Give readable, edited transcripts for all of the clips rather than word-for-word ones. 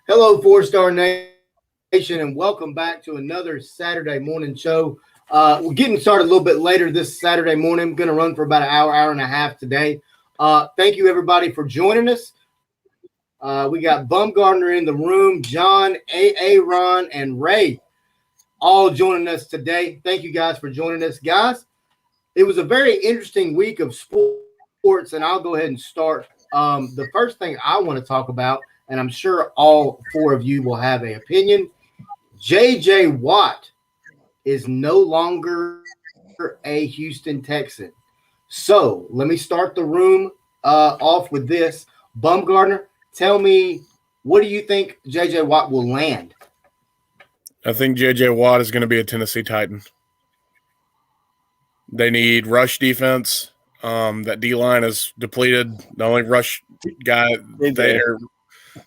Hello, Four-Star Nation, and welcome back to another Saturday morning show. We're getting started a little bit later this Saturday morning. I'm going to run for about an hour and a half today. Thank you, everybody, for joining us. We got Bumgardner in the room, John, Ron, and Ray all joining us today. Thank you guys for joining us. Guys, it was a very interesting week of sports, and I'll go ahead and start. The first thing I want to talk about, and I'm sure all four of you will have an opinion, J.J. Watt is no longer a Houston Texan. So let me start the room off with this. Bumgardner, tell me, what do you think J.J. Watt will land? I think J.J. Watt is going to be a Tennessee Titan. They need rush defense. That D-line is depleted. The only rush guy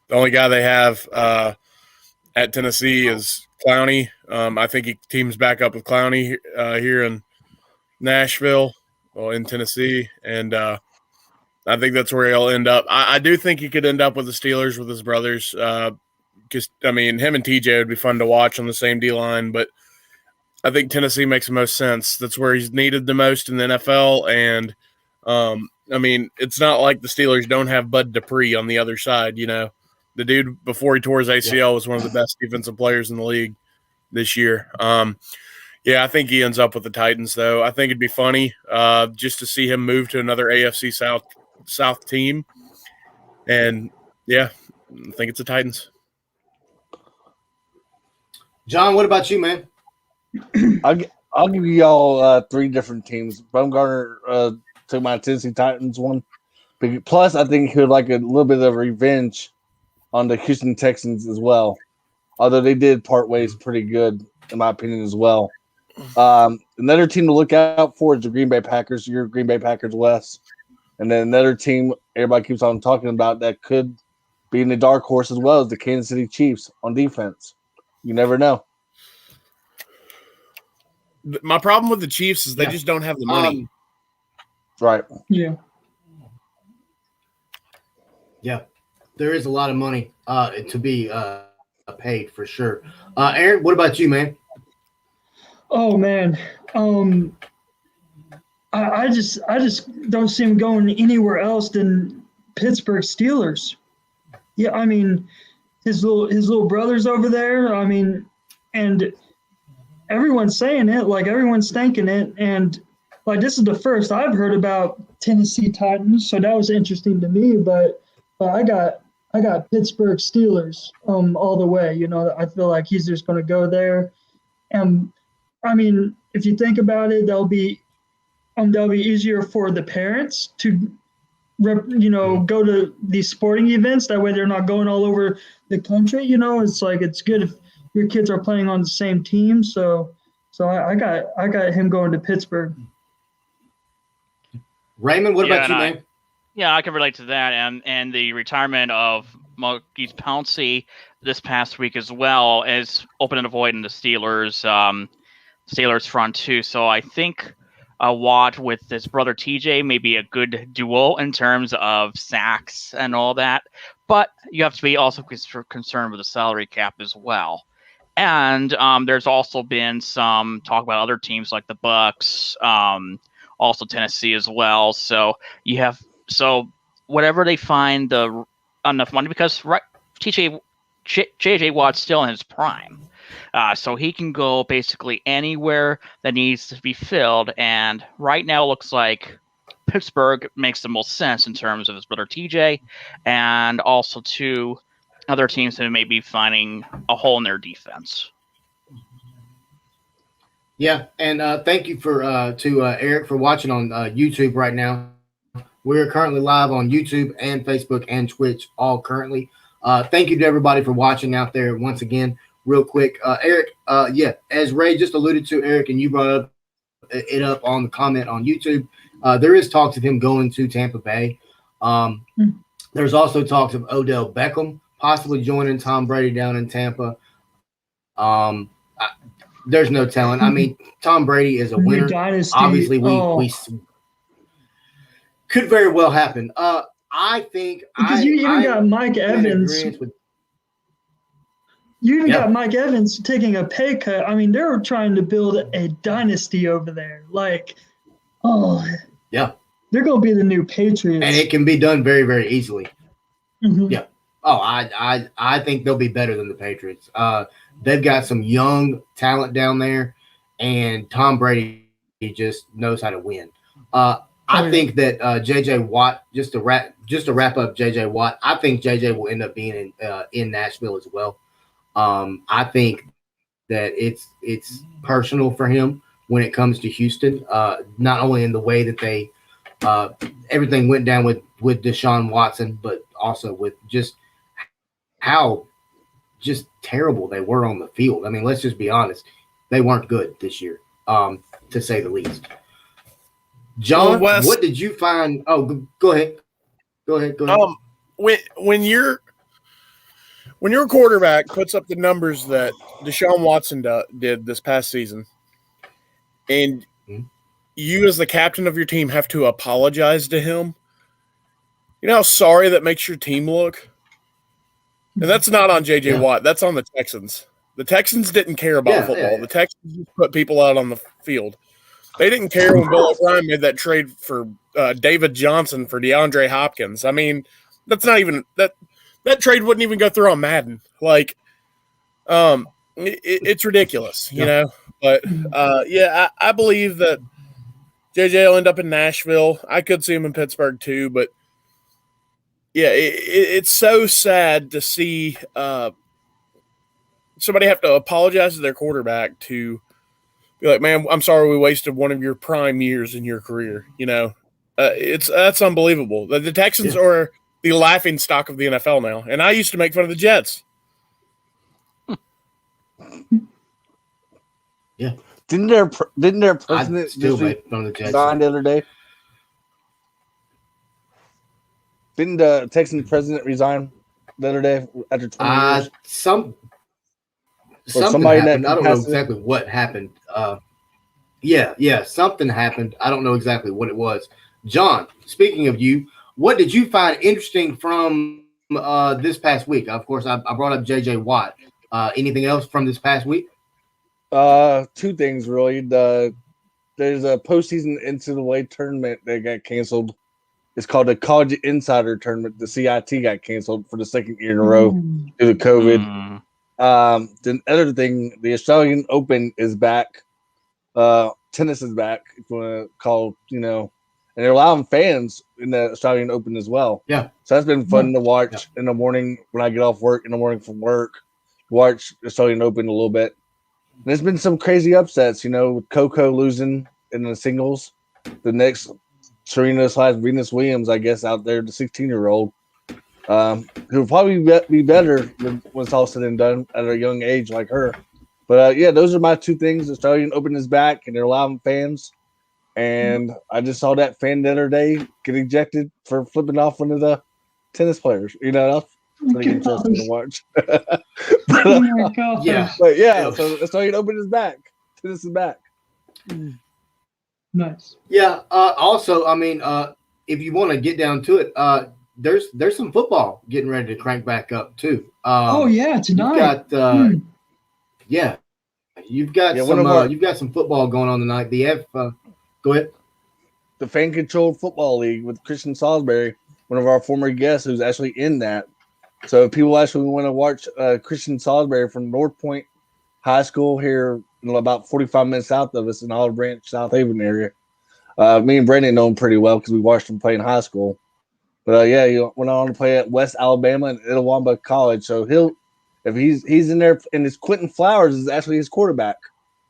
the only guy they have at Tennessee is Clowney. I think he teams back up with Clowney here in Nashville or in Tennessee, and I think that's where he'll end up. I do think he could end up with the Steelers with his brothers. Because, him and TJ would be fun to watch on the same D-line, but I think Tennessee makes the most sense. That's where he's needed the most in the NFL, and it's not like the Steelers don't have Bud Dupree on the other side. The dude before he tore his ACL was one of the best defensive players in the league this year. I think he ends up with the Titans, though. I think it'd be funny just to see him move to another AFC South team, and I think it's the Titans. John, what about you, man? I'll give you all three different teams. Bumgarner took my Tennessee Titans one. Plus, I think he would like a little bit of revenge on the Houston Texans as well. Although they did part ways pretty good, in my opinion, as well. Another team to look out for is the Green Bay Packers. Your Green Bay Packers West. And then another team everybody keeps on talking about that could be in the dark horse as well as the Kansas City Chiefs on defense. You never know. My problem with the Chiefs is they just don't have the money. Right. Yeah. Yeah. There is a lot of money to be paid for sure. Aaron, what about you, man? Oh man. I just don't see him going anywhere else than Pittsburgh Steelers. Yeah, his little brother's over there. And everyone's saying it, like everyone's thinking it, and like this is the first I've heard about Tennessee Titans, so that was interesting to me. But I got Pittsburgh Steelers all the way. I feel like he's just going to go there, and if you think about it, that'll be easier for the parents to go to these sporting events. That way they're not going all over the country. It's like it's good if your kids are playing on the same team. So I got him going to Pittsburgh. Raymond, what about you, man? Yeah, I can relate to that, and the retirement of Maurkice Pouncey this past week as well is opening a void in the Steelers front too. So I think Watt with his brother TJ may be a good duo in terms of sacks and all that, but you have to be also concerned with the salary cap as well. And there's also been some talk about other teams like the Bucks, also Tennessee as well. So whatever they find enough money, because JJ Watt's still in his prime, so he can go basically anywhere that needs to be filled. And right now it looks like Pittsburgh makes the most sense in terms of his brother TJ, and also two other teams that may be finding a hole in their defense. Yeah, and thank you to Eric for watching on YouTube right now. We're currently live on YouTube and Facebook and Twitch, all currently. Thank you to everybody for watching out there once again. Real quick, Eric, as Ray just alluded to, Eric, and you brought it up on the comment on YouTube, there is talks of him going to Tampa Bay. There's also talks of Odell Beckham possibly joining Tom Brady down in Tampa. There's no telling. Tom Brady is a winner. Dynasty. Obviously, we could very well happen. I think because you even got Mike Evans. You even Yeah. got Mike Evans taking a pay cut. I mean, they're trying to build a dynasty over there. Like, oh, Yeah. they're going to be the new Patriots. And it can be done very, very easily. Mhm. Yeah. Oh, I think they'll be better than the Patriots. They've got some young talent down there, and Tom Brady just knows how to win. I think that JJ Watt, just to wrap up JJ Watt, I think JJ will end up being in Nashville as well. I think that it's personal for him when it comes to Houston, not only in the way that they everything went down with Deshaun Watson, but also with just how just terrible they were on the field. I mean, let's just be honest. They weren't good this year, to say the least. John, Well, Wes, what did you find? Oh, go ahead. Go ahead. When your quarterback puts up the numbers that Deshaun Watson did this past season, and you as the captain of your team have to apologize to him, you know how sorry that makes your team look? And that's not on J.J. Watt. That's on the Texans. The Texans didn't care about football. The Texans just put people out on the field. They didn't care when Bill O'Brien made that trade for David Johnson for DeAndre Hopkins. I mean, that's not even that trade wouldn't even go through on Madden. Like, it's ridiculous, you know. But I believe that JJ will end up in Nashville. I could see him in Pittsburgh too, but yeah, it's so sad to see somebody have to apologize to their quarterback to be like, man, I'm sorry we wasted one of your prime years in your career. You know, that's unbelievable. The Texans are the laughing stock of the NFL now, and I used to make fun of the Jets. Yeah. Didn't their president still just make fun of the Jets. resign the other day? Didn't the Texans president resign the other day after 20 years? Something somebody happened. that I don't know capacity? exactly what happened. Something happened. I don't know exactly what it was. John, speaking of you, what did you find interesting from this past week? Of course, I brought up JJ Watt. Anything else from this past week? Two things really. There's a postseason NCAA tournament that got canceled. It's called the College Insider Tournament. The CIT got canceled for the second year in a row due to COVID. The other thing, the Australian Open is back. Tennis is back. If you want to call, and they're allowing fans in the Australian Open as well. Yeah. So that's been fun to watch in the morning when I get off work in the morning from work. Watch the Australian Open a little bit. And there's been some crazy upsets, with Coco losing in the singles. The next Serena/Venus Williams, I guess, out there, the 16-year-old, who'll probably be better when it's all said and done at a young age like her. But those are my two things. The Australian Open is back, and they're allowing fans. And I just saw that fan the other day get ejected for flipping off one of the tennis players. That's pretty interesting to watch. Oh my gosh. So the Australian Open is back. Tennis is back. Nice. Yeah. Also, I mean, if you want to get down to it, there's some football getting ready to crank back up too. Tonight. You've got some football going on tonight. Go ahead. The Fan Controlled Football League with Christian Salisbury, one of our former guests who's actually in that. So if people actually want to watch Christian Salisbury from North Point High School here, about 45 minutes south of us in Olive Branch, South Haven area. Me and Brandon know him pretty well because we watched him play in high school. But he went on to play at West Alabama and Itawamba College. So if he's in there, and it's Quentin Flowers is actually his quarterback.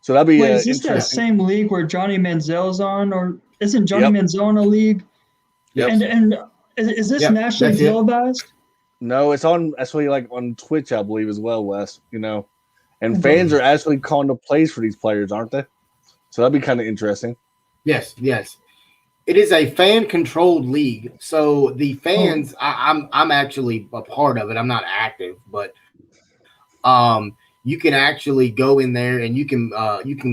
So that'd be is this interesting. that same league where Johnny Manziel's on, or isn't Johnny Manziel in a league? Yep. And is this nationally televised? No, it's on actually on Twitch, I believe, as well, Wes. And fans are actually calling the plays for these players, aren't they? So that'd be kind of interesting. Yes. It is a fan-controlled league, so the fans. I'm actually a part of it. I'm not active, but you can actually go in there and you can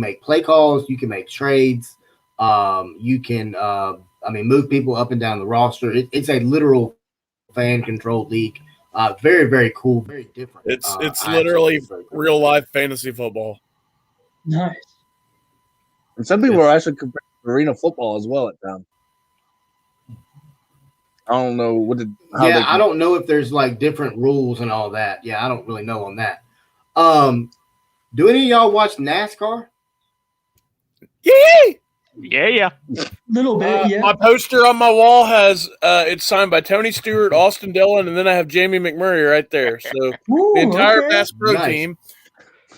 make play calls, you can make trades, you can move people up and down the roster. It's a literal fan-controlled league. Very, very cool, very different. It's I actually literally think it's very cool. real life fantasy football. Nice. And some people are actually comparing arena football as well at times. I don't know I don't know if there's like different rules and all that. Yeah, I don't really know on that. Do any of y'all watch NASCAR? Yay! Yeah. Little bit, yeah. My poster on my wall has it's signed by Tony Stewart, Austin Dillon, and then I have Jamie McMurray right there. So Ooh, the entire okay. Bass Pro Nice. team,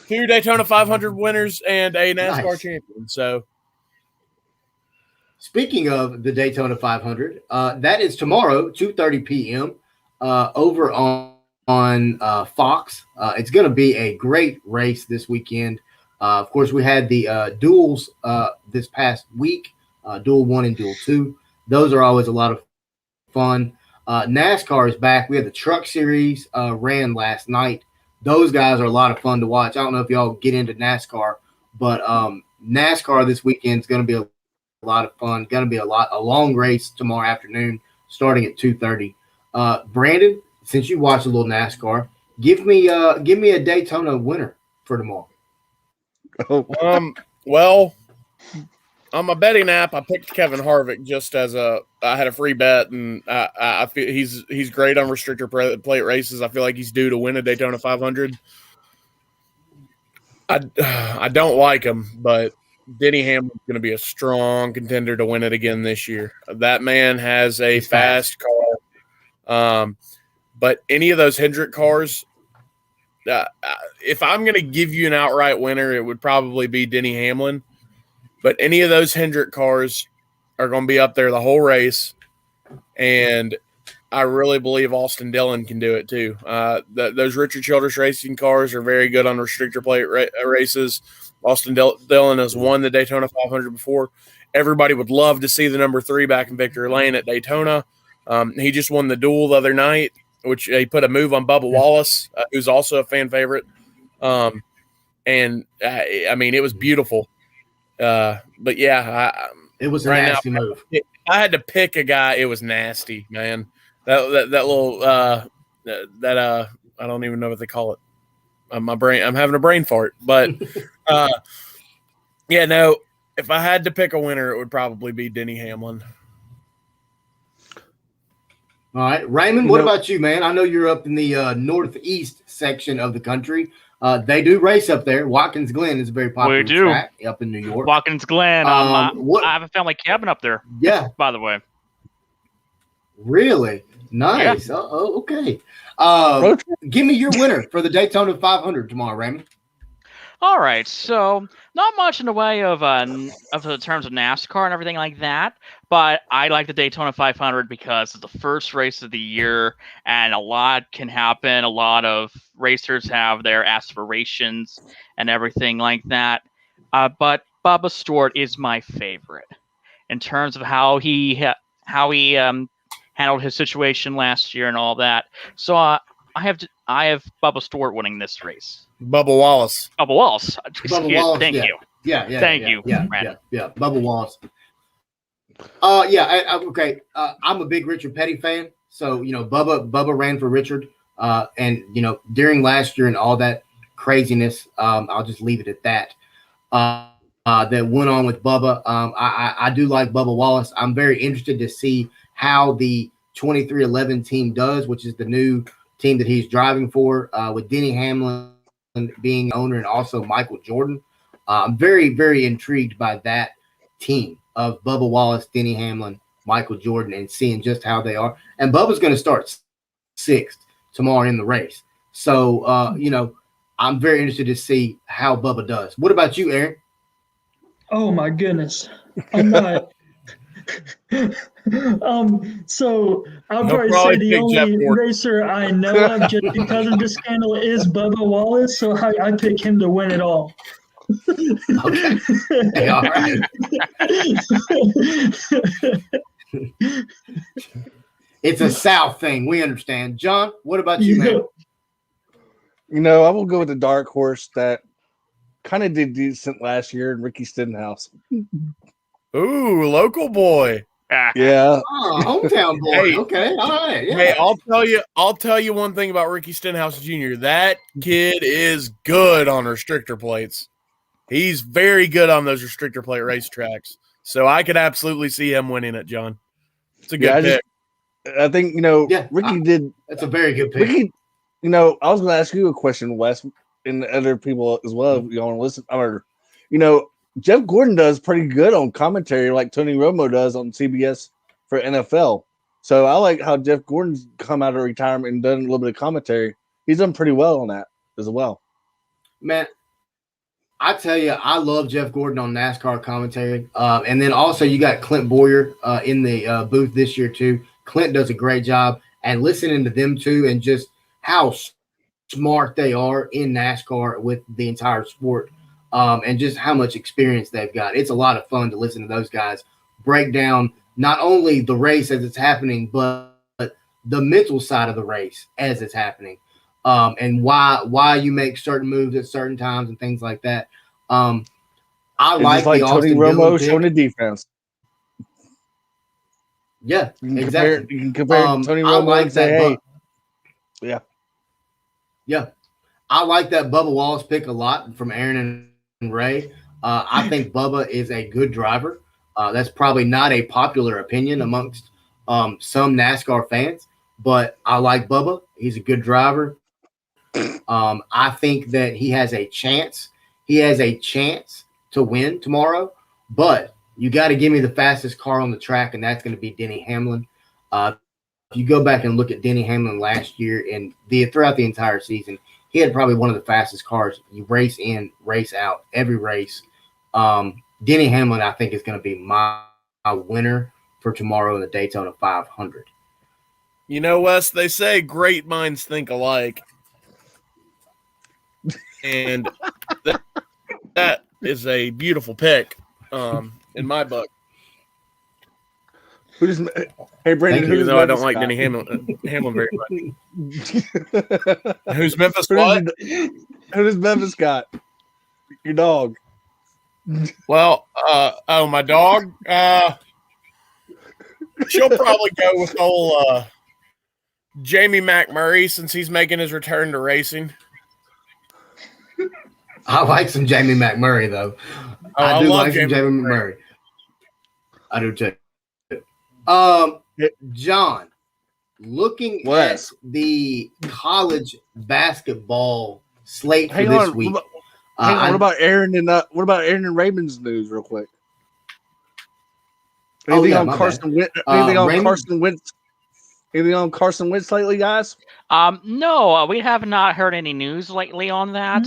2 Daytona 500 winners, and a NASCAR Nice. champion. So Speaking of the Daytona 500, that is tomorrow, 2:30 p.m. Over on Fox. It's going to be a great race this weekend. Of course, we had the duels this past week, Duel 1 and Duel 2. Those are always a lot of fun. NASCAR is back. We had the Truck Series ran last night. Those guys are a lot of fun to watch. I don't know if y'all get into NASCAR, but NASCAR this weekend is going to be a lot of fun. Going to be a long race tomorrow afternoon, starting at 2:30. Brandon, since you watch a little NASCAR, give me a Daytona winner for tomorrow. well, on my betting app, I picked Kevin Harvick just as I had a free bet, and I feel he's great on restrictor plate races. I feel like he's due to win a Daytona 500. I don't like him, but Denny Hamlin's going to be a strong contender to win it again this year. That man has a fast car. But any of those Hendrick cars, if I'm going to give you an outright winner, it would probably be Denny Hamlin. But any of those Hendrick cars are going to be up there the whole race. And I really believe Austin Dillon can do it too. Those Richard Childress Racing cars are very good on restrictor plate races. Austin Dillon has won the Daytona 500 before. Everybody would love to see the number 3 back in Victory Lane at Daytona. He just won the duel the other night, which he put a move on Bubba Wallace, who's also a fan favorite. I mean, it was beautiful. But yeah, It was a right nasty now, move. I had to pick a guy. It was nasty, man. That little I don't even know what they call it. My brain, I'm having a brain fart. But yeah, no. If I had to pick a winner, it would probably be Denny Hamlin. All right, Raymond, what about you, man? I know you're up in the northeast section of the country. They do race up there. Watkins Glen is a very popular track up in New York. Watkins Glen. I have a family cabin up there. Yeah. By the way. Really? Nice. Yeah. Okay. Give me your winner for the Daytona 500 tomorrow, Raymond. All right, so not much in the way of the terms of NASCAR and everything like that, but I like the Daytona 500 because it's the first race of the year, and a lot can happen. A lot of racers have their aspirations and everything like that, but Bubba Stewart is my favorite in terms of how he handled his situation last year and all that. So I have Bubba Stewart winning this race. Bubba Wallace. Bubba Wallace. Thank you. Thank you. Bubba Wallace. Okay. I'm a big Richard Petty fan. So, Bubba ran for Richard. And, during last year and all that craziness, I'll just leave it at that. That went on with Bubba. I do like Bubba Wallace. I'm very interested to see how the 2311 team does, which is the new team that he's driving for, with Denny Hamlin being owner and also Michael Jordan. I'm very, very intrigued by that team of Bubba Wallace, Denny Hamlin, Michael Jordan, and seeing just how they are. And Bubba's going to start 6th tomorrow in the race. So, I'm very interested to see how Bubba does. What about you, Aaron? Oh my goodness. I'm not. So I'll probably say the only racer I know of just because of the scandal is Bubba Wallace, so I pick him to win it all. Okay. Hey, all right. It's a South thing. We understand. John, what about you, man? I will go with the dark horse that kind of did decent last year, Ricky Stenhouse. Ooh, local boy. Yeah. Oh, hometown boy. Hey. Okay, all right. Yeah. Hey, I'll tell you one thing about Ricky Stenhouse Jr. That kid is good on restrictor plates. He's very good on those restrictor plate racetracks. So I could absolutely see him winning it, John. It's a good pick. I think, Ricky did. That's a very good pick. Ricky, I was going to ask you a question, Wes, and other people as well, if you want to listen. Or, Jeff Gordon does pretty good on commentary, like Tony Romo does on CBS for NFL. So I like how Jeff Gordon's come out of retirement and done a little bit of commentary. He's done pretty well on that as well. Man, I tell you, I love Jeff Gordon on NASCAR commentary. And then also you got Clint Boyer in the booth this year too. Clint does a great job. And listening to them too and just how smart they are in NASCAR with the entire sport. And just how much experience they've got. It's a lot of fun to listen to those guys break down not only the race as it's happening, but the mental side of the race as it's happening, and why you make certain moves at certain times and things like that. I It's like just like the Tony Austin Romo Dillon showing the pick. defense. Yeah, You can exactly. compare Tony I Romo like and say, that. hey, Yeah, I like that Bubba Wallace pick a lot from Aaron and Ray. I think Bubba is a good driver. That's probably not a popular opinion amongst some NASCAR fans, but I like Bubba. He's a good driver. I think that he has a chance. He has a chance to win tomorrow, but you got to give me the fastest car on the track, and that's going to be Denny Hamlin. If you go back and look at Denny Hamlin last year and throughout the entire season, he had probably one of the fastest cars. You race in, race out, every race. Denny Hamlin, I think, is going to be my winner for tomorrow in the Daytona 500. Wes, they say great minds think alike. And that is a beautiful pick in my book. Hey, Brandon, Even though I don't like Denny Hamlin very much. Who's Memphis what? Who does Memphis got? Your dog. Well, my dog. She'll probably go with old Jamie McMurray since he's making his return to racing. I like some Jamie McMurray, though. I do love like some Jamie McMurray. I do too. John, looking at the college basketball slate for this week. What about Aaron and Raymond's news, real quick? Anything on Carson Wentz? Anything on Carson Wentz lately, guys? No, we have not heard any news lately on that.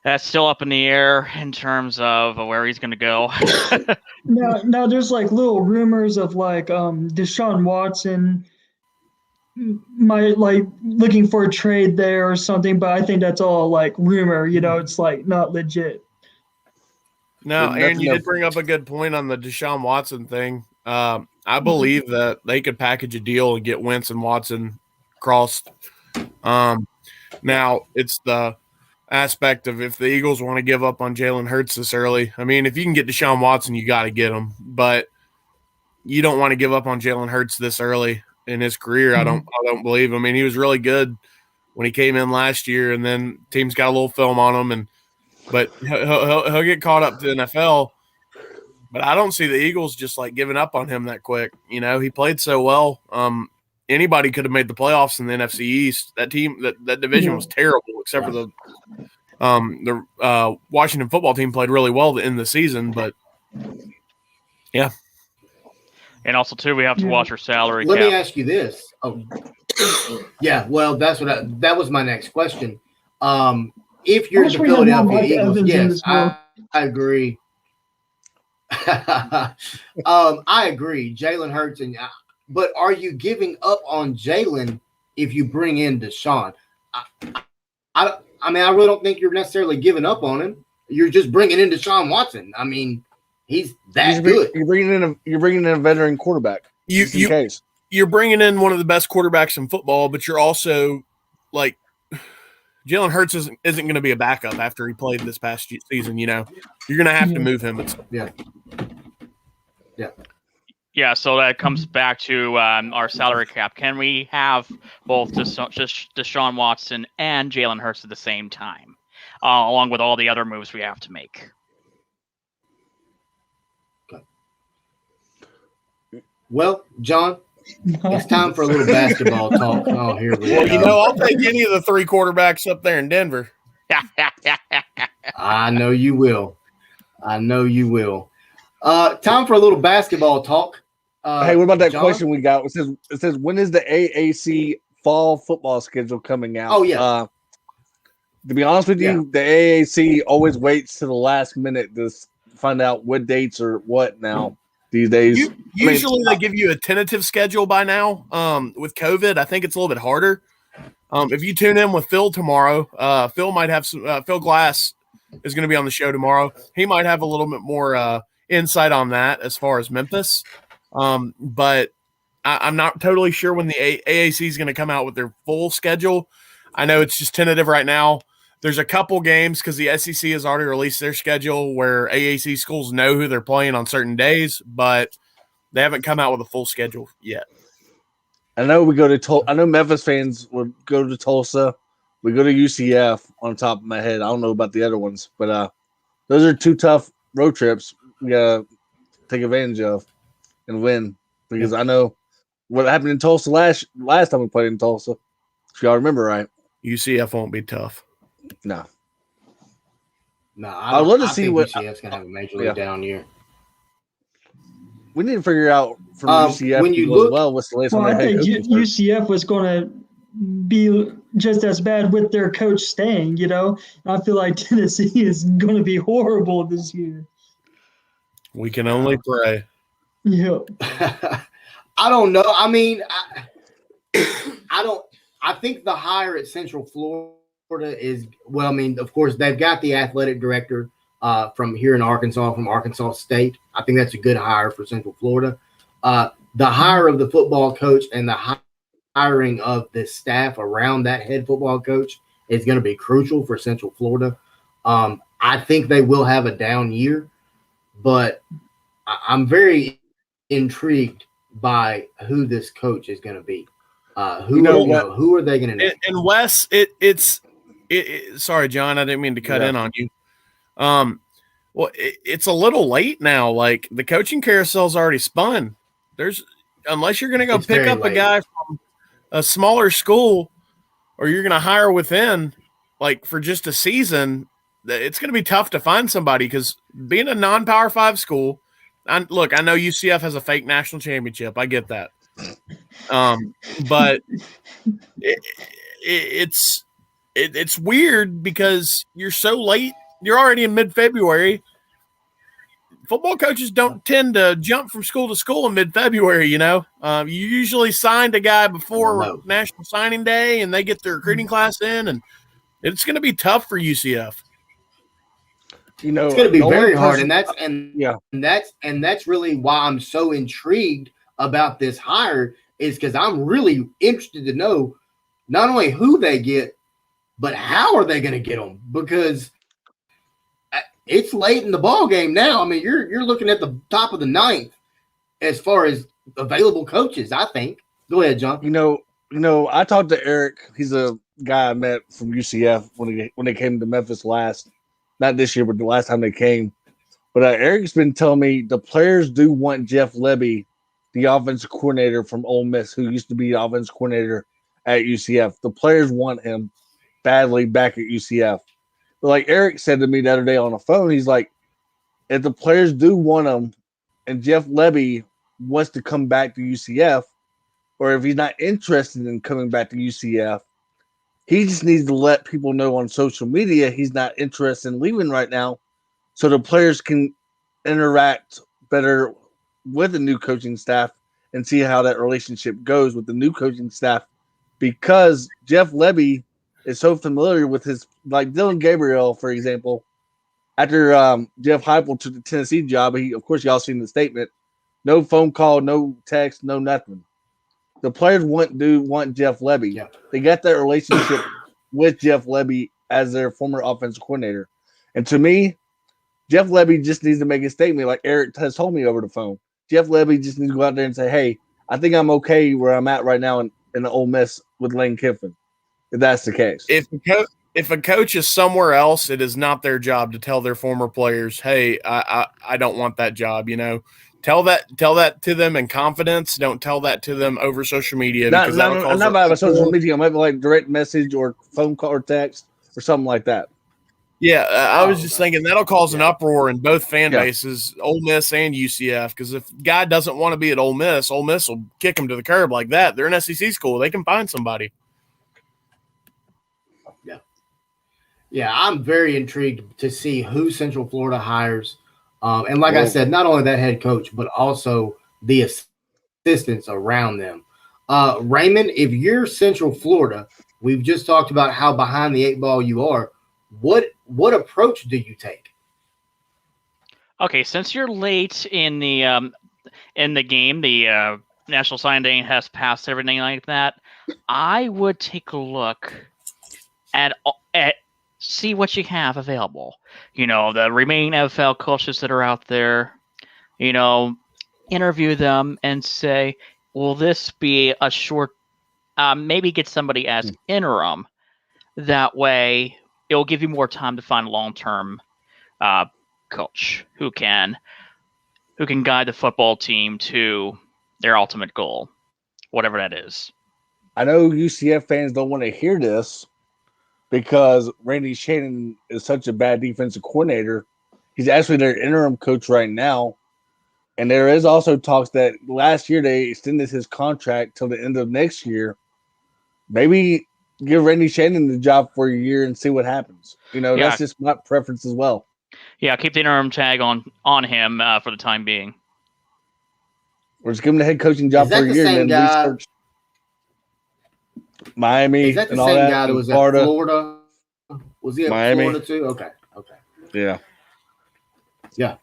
That's still up in the air in terms of where he's going to go. Now there's like little rumors of like Deshaun Watson might like looking for a trade there or something, but I think that's all like rumor. It's like not legit. No, Aaron, you did bring up a good point on the Deshaun Watson thing. I believe that they could package a deal and get Wentz and Watson crossed. Now, it's the aspect of if the Eagles want to give up on Jalen Hurts this early. I mean, if you can get Deshaun Watson, you got to get him. But you don't want to give up on Jalen Hurts this early in his career. I don't believe. I mean, he was really good when he came in last year, and then teams got a little film on him, but he'll get caught up to the NFL. But I don't see the Eagles just like giving up on him that quick. He played so well. Anybody could have made the playoffs in the NFC East. That team, that division was terrible, except for the Washington football team played really well in the season. But yeah. And also, too, we have to watch our salary Let cap. me ask you this. Oh, yeah. Well, that was my next question. If you're the Philadelphia Eagles, yes, I agree. I agree. Jalen Hurts, but are you giving up on Jalen if you bring in Deshaun? I mean, I really don't think you're necessarily giving up on him. You're just bringing in Deshaun Watson. I mean, he's good. You're bringing in a veteran quarterback. You're bringing in one of the best quarterbacks in football, but you're also like Jalen Hurts isn't going to be a backup after he played this past season. You're going to have to move him. Yeah. Yeah, so that comes back to our salary cap. Can we have both Deshaun Watson and Jalen Hurts at the same time, along with all the other moves we have to make? Well, John, it's time for a little basketball talk. Oh, here we Well, go. I'll take any of the 3 quarterbacks up there in Denver. I know you will. Time for a little basketball talk. Hey, what about that John? question we got? It says when is the AAC fall football schedule coming out? Oh, yeah. To be honest with you, the AAC always waits to the last minute to find out what dates or what now these days. Usually they give you a tentative schedule by now. With COVID, I think it's a little bit harder. If you tune in with Phil tomorrow, Phil might have some. Phil Glass is going to be on the show tomorrow. He might have a little bit more insight on that as far as Memphis. But I'm not totally sure when the AAC is going to come out with their full schedule. I know it's just tentative right now. There's a couple games because the SEC has already released their schedule where AAC schools know who they're playing on certain days, but they haven't come out with a full schedule yet. I know we go to I know Memphis fans would go to Tulsa. We go to UCF on top of my head. I don't know about the other ones, but those are 2 tough road trips we gotta take advantage of and win. Because I know what happened in Tulsa last time we played in Tulsa. If y'all remember right. UCF won't be tough. No. I'd love to see what UCF's gonna have a major league down year. We need to figure out from UCF when you look, look. what's the latest Well, on I their head think coach. UCF was going to be just as bad with their coach staying. I feel like Tennessee is going to be horrible this year. We can only pray. Yeah. I don't know. I mean, I think the hire at Central Florida is, well, I mean, of course, they've got the athletic director from here in Arkansas, from Arkansas State. I think that's a good hire for Central Florida. The hire of the football coach and the hiring of the staff around that head football coach is going to be crucial for Central Florida. I think they will have a down year, but I'm very intrigued by who this coach is going to be. Who are they going to name? And Wes, it's sorry, John, I didn't mean to cut in on you. Well, it's a little late now. Like the coaching carousel's already spun. Unless you're going to go pick up a guy from a smaller school, or you're going to hire within, like for just a season, it's going to be tough to find somebody because being a non-Power 5 school. I know UCF has a fake national championship. I get that. But it's weird because you're so late. You're already in mid-February. Football coaches don't tend to jump from school to school in mid-February, You usually signed a guy before National Signing Day, and they get their recruiting class in, and it's going to be tough for UCF. It's going to be very hard, and that's really why I'm so intrigued about this hire is because I'm really interested to know not only who they get, but how are they going to get them? Because it's late in the ball game now. I mean, you're looking at the top of the 9th as far as available coaches. I think. Go ahead, John. I talked to Eric. He's a guy I met from UCF when they came to Memphis last. Not this year, but the last time they came. But Eric's been telling me the players do want Jeff Lebby, the offensive coordinator from Ole Miss, who used to be the offensive coordinator at UCF. The players want him badly back at UCF. But like Eric said to me the other day on the phone, he's like, if the players do want him and Jeff Lebby wants to come back to UCF, or if he's not interested in coming back to UCF, he just needs to let people know on social media he's not interested in leaving right now so the players can interact better with the new coaching staff and see how that relationship goes with the new coaching staff because Jeff Lebby is so familiar with his – like Dylan Gabriel, for example, after Jeff Heupel took the Tennessee job, of course, y'all seen the statement, no phone call, no text, no nothing. The players want Jeff Lebby. Yeah. They got that relationship with Jeff Lebby as their former offensive coordinator. And to me, Jeff Lebby just needs to make a statement like Eric has told me over the phone. Jeff Lebby just needs to go out there and say, hey, I think I'm okay where I'm at right now in the Ole Miss with Lane Kiffin, if that's the case. If a coach is somewhere else, it is not their job to tell their former players, "Hey, I don't want that job." Tell that to them in confidence. Don't tell that to them over social media because that'll cause. Not about social media. Maybe like direct message or phone call or text or something like that. Yeah, I was just thinking that'll cause an uproar in both fan Yeah. bases, Ole Miss and UCF. Because if guy doesn't want to be at Ole Miss will kick him to the curb like that. They're an SEC school; they can find somebody. Yeah, I'm very intrigued to see who Central Florida hires. And like I said, not only that head coach, but also the assistants around them. Raymond, if you're Central Florida, we've just talked about how behind the eight ball you are. What approach do you take? Okay, since you're late in the game, the National Signing Day has passed, everything like that. I would take a look at see what you have available. The remaining NFL coaches that are out there. Interview them and say, will this be a short? Maybe get somebody as interim. That way, it'll give you more time to find a long-term coach who can guide the football team to their ultimate goal, whatever that is. I know UCF fans don't want to hear this because Randy Shannon is such a bad defensive coordinator. He's actually their interim coach right now. And there is also talks that last year they extended his contract till the end of next year. Maybe give Randy Shannon the job for a year and see what happens. That's just my preference as well. Yeah, keep the interim tag on him for the time being. Or just give him the head coaching job for a year and then research Miami. Is that the same guy that was Florida? At Florida? Was he at Miami? Florida too? Okay. Yeah.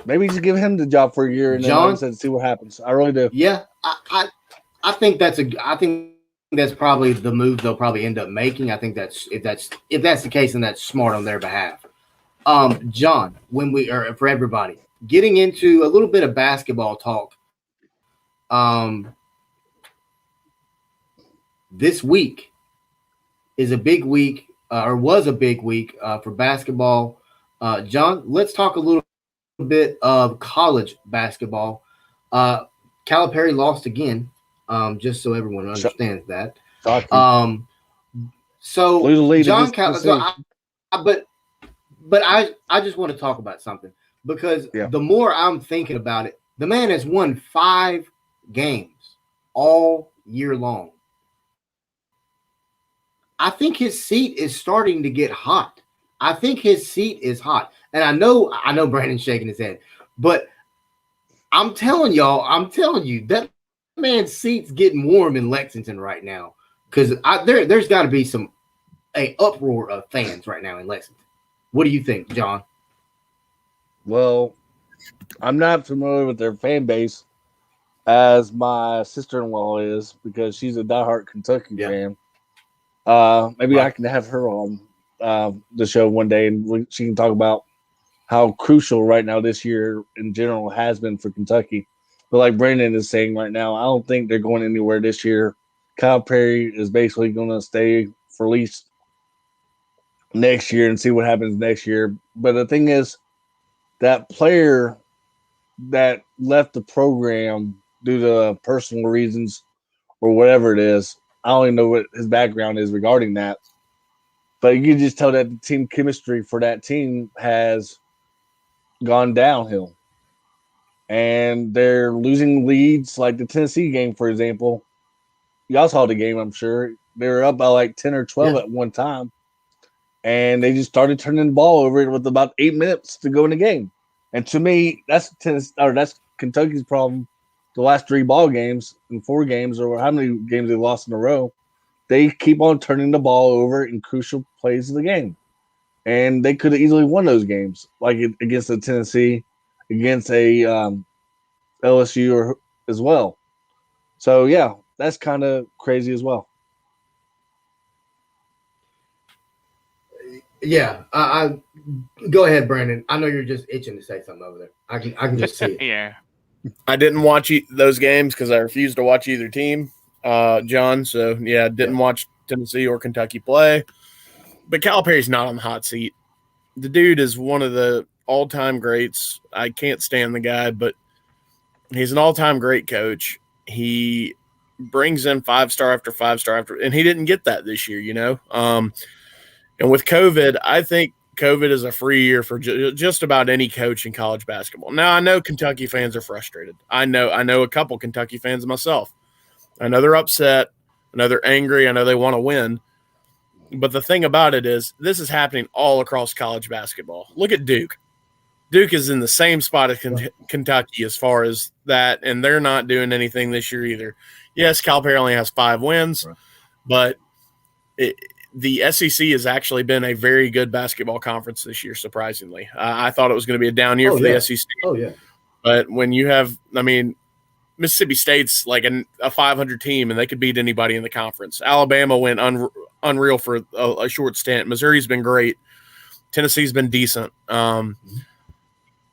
Maybe just give him the job for a year and then, like I said, see what happens. I really do. Yeah, I think that's probably the move they'll probably end up making. I think that's if that's the case, then that's smart on their behalf. John, for everybody, getting into a little bit of basketball talk. This week is a big week, or was a big week for basketball. John, let's talk a little bit of college basketball. Calipari lost again, just so everyone understands that. So John but I just want to talk about something because the more I'm thinking about it, the man has won 5 games all year long. I think his seat is starting to get hot. I think his seat is hot. And I know Brandon's shaking his head, but I'm telling you, that man's seat's getting warm in Lexington right now. Because there's got to be a uproar of fans right now in Lexington. What do you think, John? Well, I'm not familiar with their fan base as my sister-in-law is because she's a diehard Kentucky fan. Maybe I can have her on the show one day and she can talk about how crucial right now this year in general has been for Kentucky. But like Brandon is saying right now, I don't think they're going anywhere this year. Calipari is basically going to stay for at least next year and see what happens next year. But the thing is, that player that left the program due to personal reasons or whatever it is, I don't even know what his background is regarding that. But you can just tell that the team chemistry for that team has gone downhill. And they're losing leads like the Tennessee game, for example. Y'all saw the game, I'm sure. They were up by like 10 or 12 at one time. And they just started turning the ball over with about 8 minutes to go in the game. And to me, that's Kentucky's problem. The last 3 ball games and 4 games, or how many games they lost in a row, they keep on turning the ball over in crucial plays of the game. And they could have easily won those games, like against the Tennessee, against a LSU as well. So, yeah, that's kind of crazy as well. Yeah, I go ahead, Brandon. I know you're just itching to say something over there. I can just see it. Yeah. I didn't watch those games because I refused to watch either team, John. So, yeah, didn't watch Tennessee or Kentucky play. But Calipari's not on the hot seat. The dude is one of the all-time greats. I can't stand the guy, but he's an all-time great coach. He brings in 5-star after 5-star after, and he didn't get that this year, And with COVID, I think COVID is a free year for just about any coach in college basketball. Now, I know Kentucky fans are frustrated. I know a couple Kentucky fans myself. I know they're upset. I know they're angry. I know they want to win. But the thing about it is this is happening all across college basketball. Look at Duke. Duke is in the same spot as Kentucky as far as that, and they're not doing anything this year either. Yes, Calipari only has 5 wins, but the SEC has actually been a very good basketball conference this year, surprisingly. I thought it was going to be a down year for the SEC. Oh, yeah. But when you have – Mississippi State's like a 500 team, and they could beat anybody in the conference. Alabama went unreal for a short stint. Missouri's been great. Tennessee's been decent.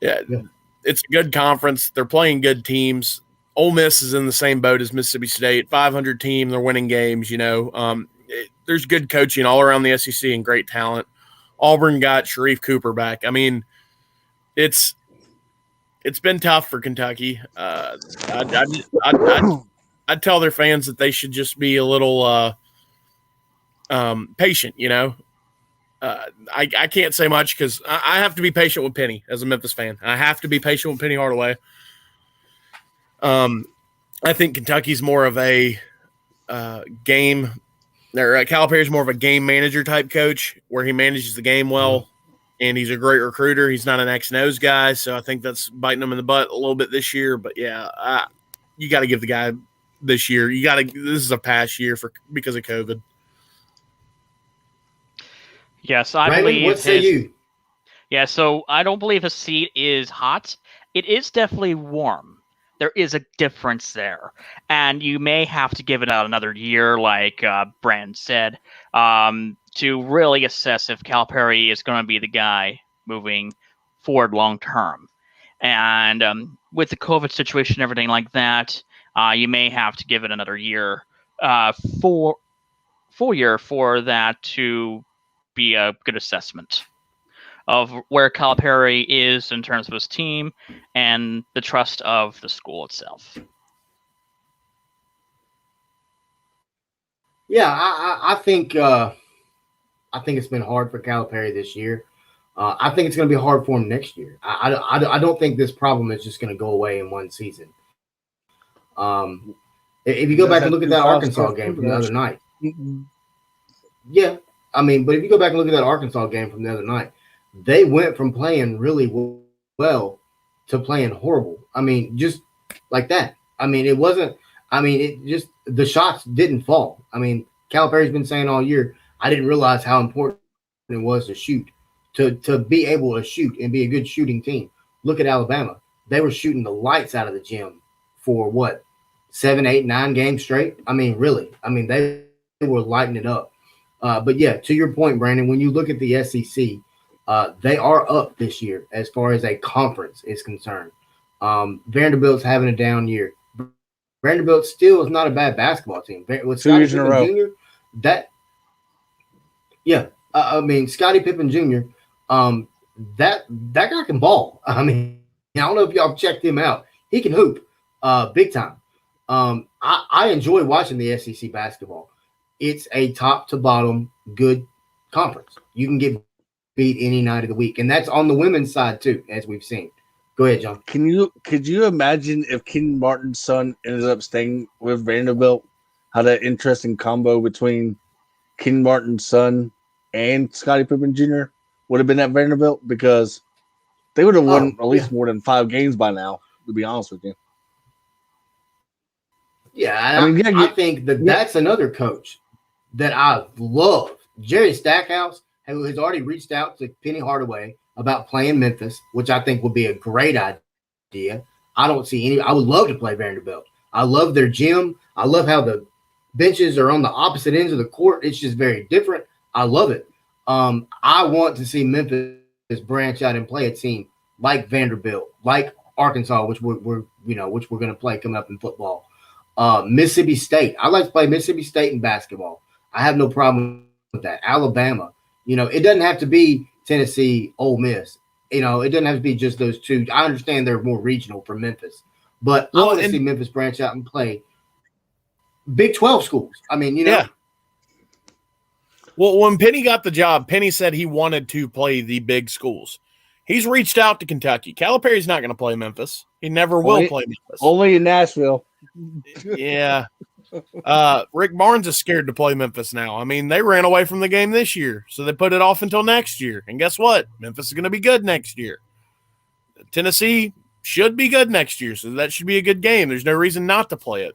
It's a good conference. They're playing good teams. Ole Miss is in the same boat as Mississippi State. 500 team, they're winning games. There's good coaching all around the SEC and great talent. Auburn got Sharif Cooper back. It's been tough for Kentucky. I'd tell their fans that they should just be a little patient, I can't say much because I have to be patient with Penny as a Memphis fan. I have to be patient with Penny Hardaway. I think Kentucky's more of a game – Calipari's more of a game manager type coach where he manages the game well. And he's a great recruiter. He's not an X-nose guy, so I think that's biting him in the butt a little bit this year. But, yeah, you got to give the guy this year. This is a pass year because of COVID. Yes, I Raymond, believe. What say you? Yeah, so I don't believe his seat is hot. It is definitely warm. There is a difference there. And you may have to give it out another year, like Brand said, to really assess if Calipari is going to be the guy moving forward long term. And with the COVID situation and everything like that, you may have to give it another year, full year for that to be a good assessment of where Calipari is in terms of his team and the trust of the school itself. Yeah, I think it's been hard for Calipari this year. I think it's going to be hard for him next year. I don't think this problem is just going to go away in one season. If you go back and look at that Arkansas game from the other night, but if you go back and look at that Arkansas game from the other night, they went from playing really well to playing horrible. Just like that. It wasn't. The shots didn't fall. Calipari's been saying all year, I didn't realize how important it was to shoot, to be able to shoot and be a good shooting team. Look at Alabama. They were shooting the lights out of the gym for 7, 8, 9 games straight. Really. They were lighting it up. But yeah, to your point, Brandon, when you look at the SEC, they are up this year as far as a conference is concerned. Vanderbilt's having a down year. Vanderbilt still is not a bad basketball team. With Scottie Pippen Jr., Scottie Pippen Jr., that guy can ball. I don't know if y'all checked him out. He can hoop big time. I enjoy watching the SEC basketball. It's a top to bottom good conference. You can get beat any night of the week, and that's on the women's side too, as we've seen. Go ahead, John. Could you imagine if Kenyon Martin's son ended up staying with Vanderbilt? How that interesting combo between Kenyon Martin's son and Scottie Pippen Jr. would have been at Vanderbilt, because they would have won at least more than 5 games by now, to be honest with you. Yeah, I think that's another coach that I love. Jerry Stackhouse, who has already reached out to Penny Hardaway about playing Memphis, which I think would be a great idea. I don't see any. I would love to play Vanderbilt. I love their gym. I love how the benches are on the opposite ends of the court. It's just very different. I love it. I want to see Memphis branch out and play a team like Vanderbilt, like Arkansas, which we're going to play coming up in football. Mississippi State. I like to play Mississippi State in basketball. I have no problem with that. Alabama. It doesn't have to be Tennessee, Ole Miss. It doesn't have to be just those two. I understand they're more regional for Memphis, but I want to see Memphis branch out and play Big 12 schools. I mean, Yeah. Well, when Penny got the job, Penny said he wanted to play the big schools. He's reached out to Kentucky. Calipari's not going to play Memphis. He never will play Memphis. Only in Nashville. Yeah. Rick Barnes is scared to play Memphis now. I mean, they ran away from the game this year, so they put it off until next year. And guess what? Memphis is going to be good next year. Tennessee should be good next year, so that should be a good game. There's no reason not to play it.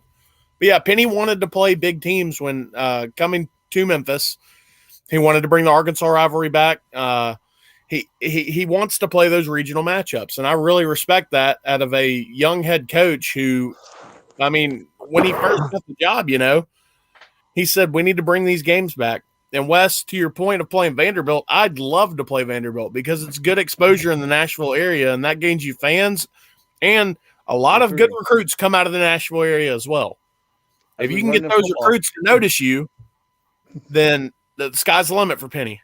But yeah, Penny wanted to play big teams when coming to Memphis. He wanted to bring the Arkansas rivalry back. He wants to play those regional matchups, and I really respect that out of a young head coach who, I mean, when he first got the job, he said, we need to bring these games back. And Wes, to your point of playing Vanderbilt, I'd love to play Vanderbilt because it's good exposure in the Nashville area, and that gains you fans, and a lot of good recruits come out of the Nashville area as well. If you can get those recruits to notice you, then the sky's the limit for Penny.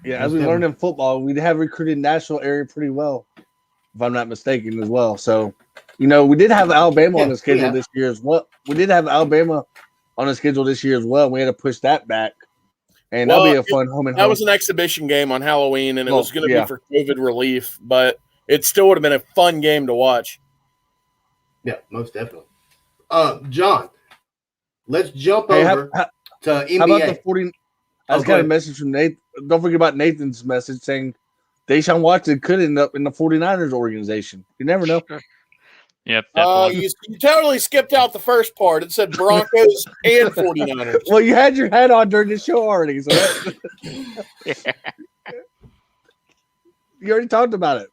Yeah, as we learned in football, we have recruited Nashville area pretty well, if I'm not mistaken, as well. So, we did have Alabama on the schedule this year as well. We did have Alabama on the schedule this year as well. We had to push that back, and that'll be a fun home and home. That was an exhibition game on Halloween, and it was going to be for COVID relief, but it still would have been a fun game to watch. Yeah, most definitely. John, let's jump over to NBA. How about the 40? I just got a message from Nathan. Don't forget about Nathan's message saying Deshaun Watson could end up in the 49ers organization. You never know. Yep. You totally skipped out the first part. It said Broncos and 49ers. Well, you had your hat on during the show already. So you already talked about it.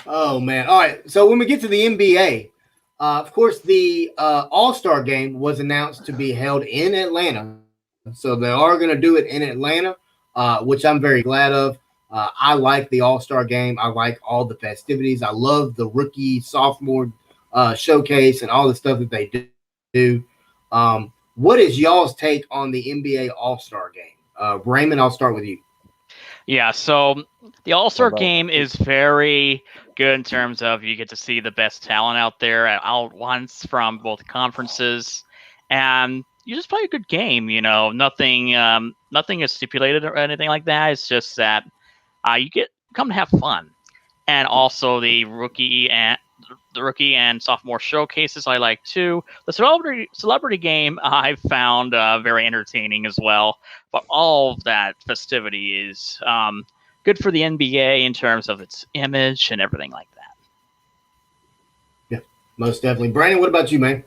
Oh, man. All right. So when we get to the NBA, of course, the All-Star game was announced to be held in Atlanta. So they are going to do it in Atlanta, which I'm very glad of. I like the All-Star game. I like all the festivities. I love the rookie, sophomore showcase and all the stuff that they do. What is y'all's take on the NBA All-Star game? Raymond, I'll start with you. Yeah, so the All-Star game is very good in terms of you get to see the best talent out there at once from both conferences, and you just play a good game. Nothing is stipulated or anything like that. It's just that you come to have fun, and also the rookie and sophomore showcases I like too. The celebrity game I found very entertaining as well. But all of that festivity is good for the NBA in terms of its image and everything like that. Yeah, most definitely. Brandon, what about you, man?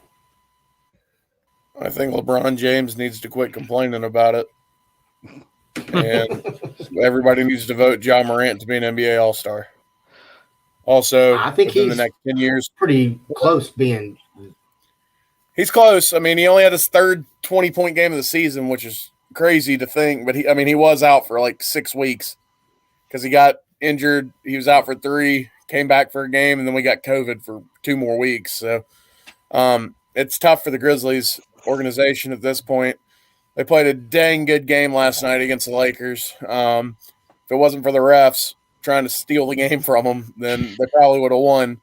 I think LeBron James needs to quit complaining about it. And everybody needs to vote Ja Morant to be an NBA All-Star. Also, I think within he's the next 10 years, pretty close being. he's close. I mean, he only had his third 20-point game of the season, which is crazy to think. But he was out for like 6 weeks because he got injured. He was out for 3, came back for a game, and then we got COVID for 2 more weeks. So it's tough for the Grizzlies organization at this point. They played a dang good game last night against the Lakers. If it wasn't for the refs trying to steal the game from them, then they probably would have won.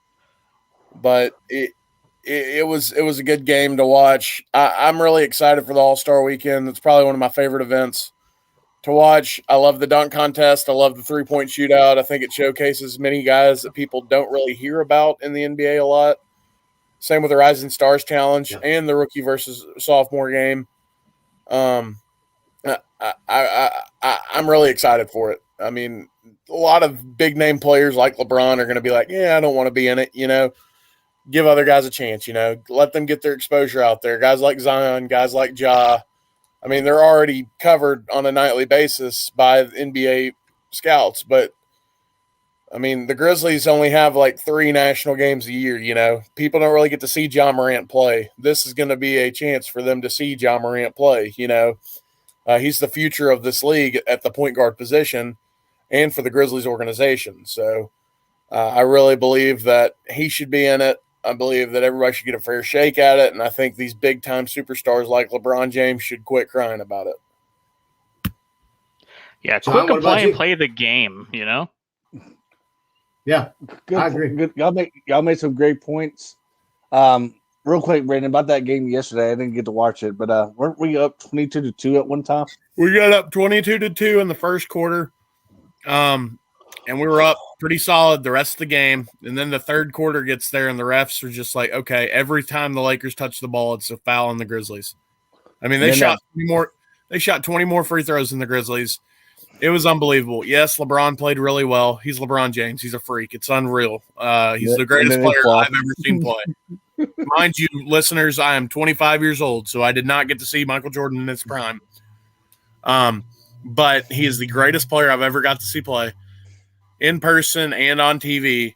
But it was a good game to watch. I'm really excited for the All-Star Weekend. It's probably one of my favorite events to watch. I love the dunk contest. I love the three-point shootout. I think it showcases many guys that people don't really hear about in the NBA a lot. Same with the Rising Stars Challenge and the rookie versus sophomore game. I'm really excited for it. I mean, a lot of big name players like LeBron are going to be like, yeah, I don't want to be in it. Give other guys a chance, let them get their exposure out there. Guys like Zion, guys like Ja. I mean, they're already covered on a nightly basis by NBA scouts, but I mean, the Grizzlies only have like 3 national games a year, People don't really get to see Ja Morant play. This is going to be a chance for them to see Ja Morant play, He's the future of this league at the point guard position. and for the Grizzlies organization. So I really believe that he should be in it. I believe that everybody should get a fair shake at it, and I think these big-time superstars like LeBron James should quit crying about it. Yeah, John, quit what about complaining, you? play the game. You know. Yeah, Good, I agree. Good. Y'all made some great points. Real quick, Brandon, about that game yesterday, I didn't get to watch it, but weren't we up 22-2 at one time? We got up 22-2 in the first quarter, and we were up pretty solid the rest of the game. And then the third quarter gets there, and the refs are just like, okay, every time the Lakers touch the ball, it's a foul on the Grizzlies. I mean, they shot 20 more. They shot 20 more free throws than the Grizzlies. It was unbelievable. Yes, LeBron played really well. He's LeBron James. He's a freak. It's unreal. He's the greatest player I've ever seen play. Mind you, listeners, I am 25 years old, so I did not get to see Michael Jordan in his prime. But he is the greatest player I've ever got to see play in person and on TV.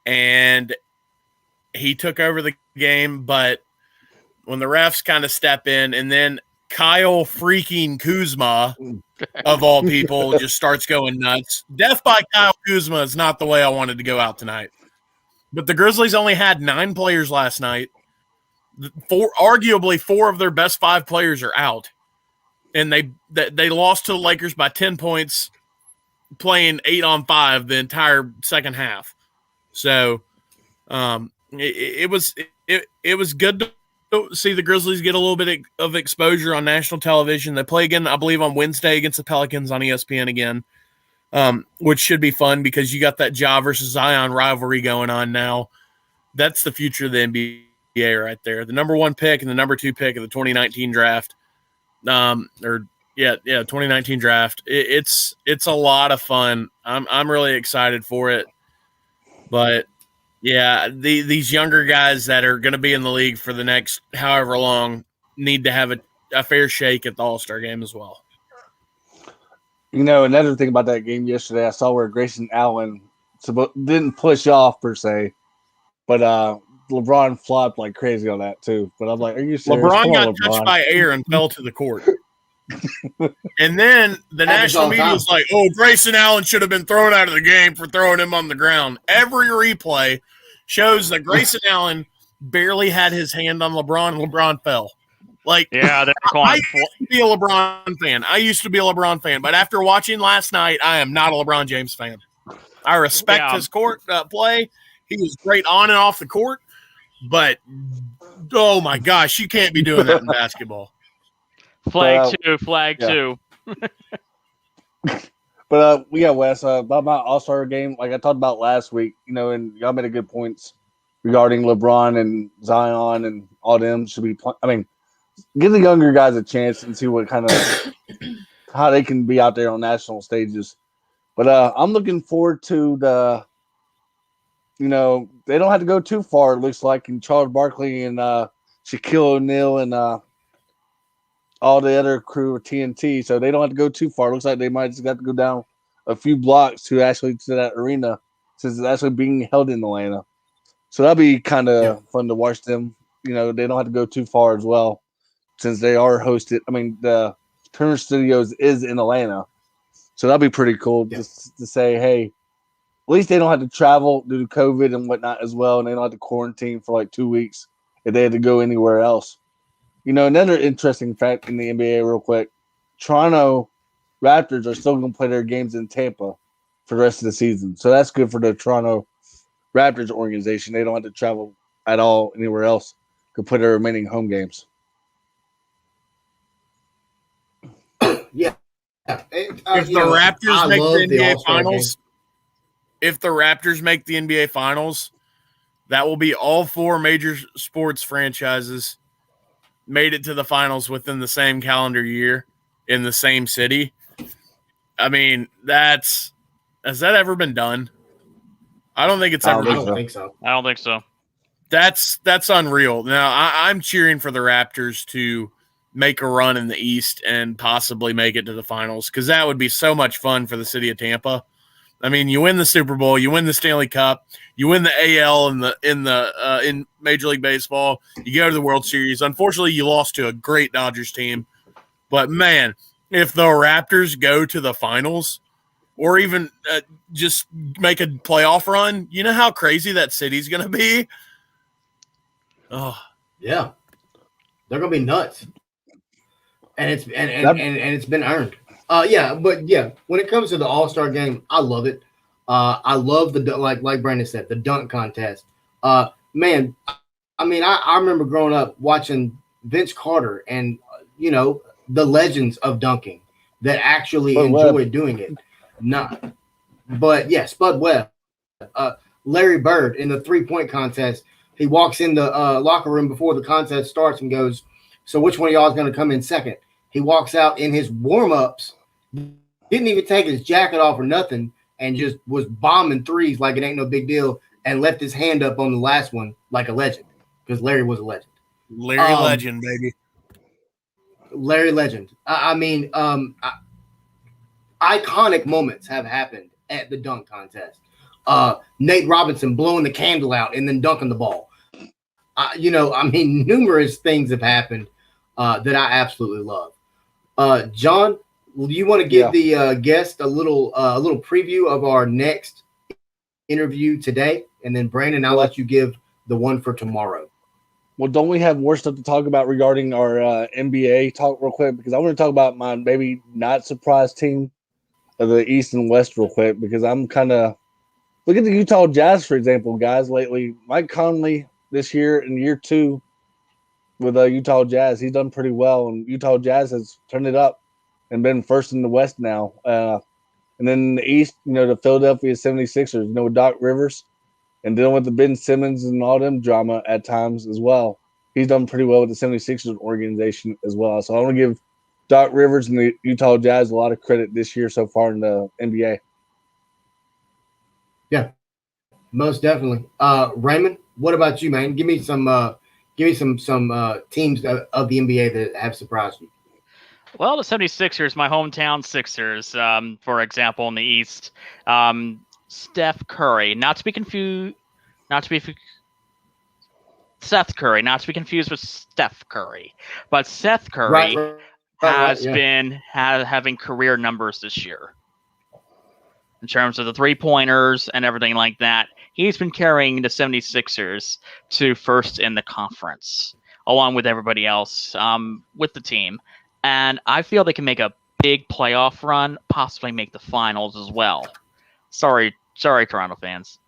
And he took over the game, but when the refs kind of step in, and then Kyle freaking Kuzma, of all people, just starts going nuts. Death by Kyle Kuzma is not the way I wanted to go out tonight. But the Grizzlies only had 9 players last night. Arguably 4 of their best 5 players are out. And they lost to the Lakers by 10 points, playing 8-on-5 the entire second half. So it was good to see the Grizzlies get a little bit of exposure on national television. They play again, I believe, on Wednesday against the Pelicans on ESPN again, which should be fun because you got that Ja versus Zion rivalry going on now. That's the future of the NBA right there. The number 1 pick and the number 2 pick of the 2019 draft. 2019 draft. It's a lot of fun. I'm really excited for it. But yeah, these younger guys that are going to be in the league for the next however long need to have a fair shake at the All-Star game as well. You know, another thing about that game yesterday, I saw where Grayson Allen didn't push off per se, but LeBron flopped like crazy on that too. But I'm like, are you serious? LeBron got touched by air and fell to the court. And then the national media was like, oh, Grayson Allen should have been thrown out of the game for throwing him on the ground. Every replay shows that Grayson Allen barely had his hand on LeBron and LeBron fell. Like, yeah, they're I used to be a LeBron fan. But after watching last night, I am not a LeBron James fan. I respect his court play. He was great on and off the court. But, oh, my gosh, you can't be doing that in basketball. Flag two. But we got Wes about my All-Star game. Like I talked about last week, you know, and y'all made a good points regarding LeBron and Zion and all them should be. Give the younger guys a chance and see what kind of how they can be out there on national stages. But I'm looking forward to the. You know, they don't have to go too far. It looks like in Charles Barkley and Shaquille O'Neal and all the other crew of TNT, so they don't have to go too far. It looks like they might just have to go down a few blocks to that arena, since it's actually being held in Atlanta. So that'll be kind of fun to watch them. You know, they don't have to go too far as well, since they are hosted. I mean, the Turner Studios is in Atlanta, so that'll be pretty cool just to say, hey, at least they don't have to travel due to COVID and whatnot as well, and they don't have to quarantine for like 2 weeks if they had to go anywhere else. You know, another interesting fact in the NBA real quick, Toronto Raptors are still going to play their games in Tampa for the rest of the season. So that's good for the Toronto Raptors organization. They don't have to travel at all anywhere else to play their remaining home games. Yeah. If the Raptors make the NBA Finals, if the Raptors make the NBA Finals, that will be all 4 major sports franchises made it to the finals within the same calendar year in the same city. I mean, has that ever been done? I don't think it's ever been done. I don't think so. That's unreal. Now, I'm cheering for the Raptors to make a run in the East and possibly make it to the finals, because that would be so much fun for the city of Tampa. I mean, you win the Super Bowl, you win the Stanley Cup, you win the AL in Major League Baseball, you go to the World Series. Unfortunately, you lost to a great Dodgers team. But, man, if the Raptors go to the finals, or even just make a playoff run, you know how crazy that city's going to be? Oh, Yeah, they're gonna be nuts, and it's been earned. When it comes to the All-Star game, I love it. I love like Brandon said, the dunk contest. Man, I mean, I remember growing up watching Vince Carter and the legends of dunking that actually enjoyed doing it. Not, but yeah, Spud Webb, Larry Bird in the 3-point contest. He walks in the locker room before the contest starts and goes, "So which one of y'all is going to come in second?" He walks out in his warm-ups, didn't even take his jacket off or nothing, and just was bombing threes like it ain't no big deal, and left his hand up on the last one like a legend, because Larry was a legend. Larry Legend, baby. Larry Legend. Iconic moments have happened at the dunk contest. Nate Robinson blowing the candle out and then dunking the ball. Numerous things have happened that I absolutely love. John, you want to give the guest a little preview of our next interview today, and then Brandon, I'll let you give the one for tomorrow. Well, don't we have more stuff to talk about regarding our NBA talk real quick? Because I want to talk about my maybe not surprise team of the East and West real quick, because I'm kind of look at the Utah Jazz, for example, guys, lately. Mike Conley this year in year 2 with Utah Jazz, he's done pretty well, and Utah Jazz has turned it up and been first in the West now. And then in the East, the Philadelphia 76ers, with Doc Rivers and dealing with the Ben Simmons and all them drama at times as well. He's done pretty well with the 76ers organization as well. So I want to give Doc Rivers and the Utah Jazz a lot of credit this year so far in the NBA. Yeah, most definitely. Raymond, what about you, man? Give me some teams of the NBA that have surprised you. Well, the 76ers, my hometown Sixers, for example, in the East, Steph Curry, Seth Curry, not to be confused with Steph Curry, but Seth Curry has been having career numbers this year in terms of the 3-pointers and everything like that. He's been carrying the 76ers to first in the conference, along with everybody else with the team. And I feel they can make a big playoff run, possibly make the finals as well. Sorry, Toronto fans.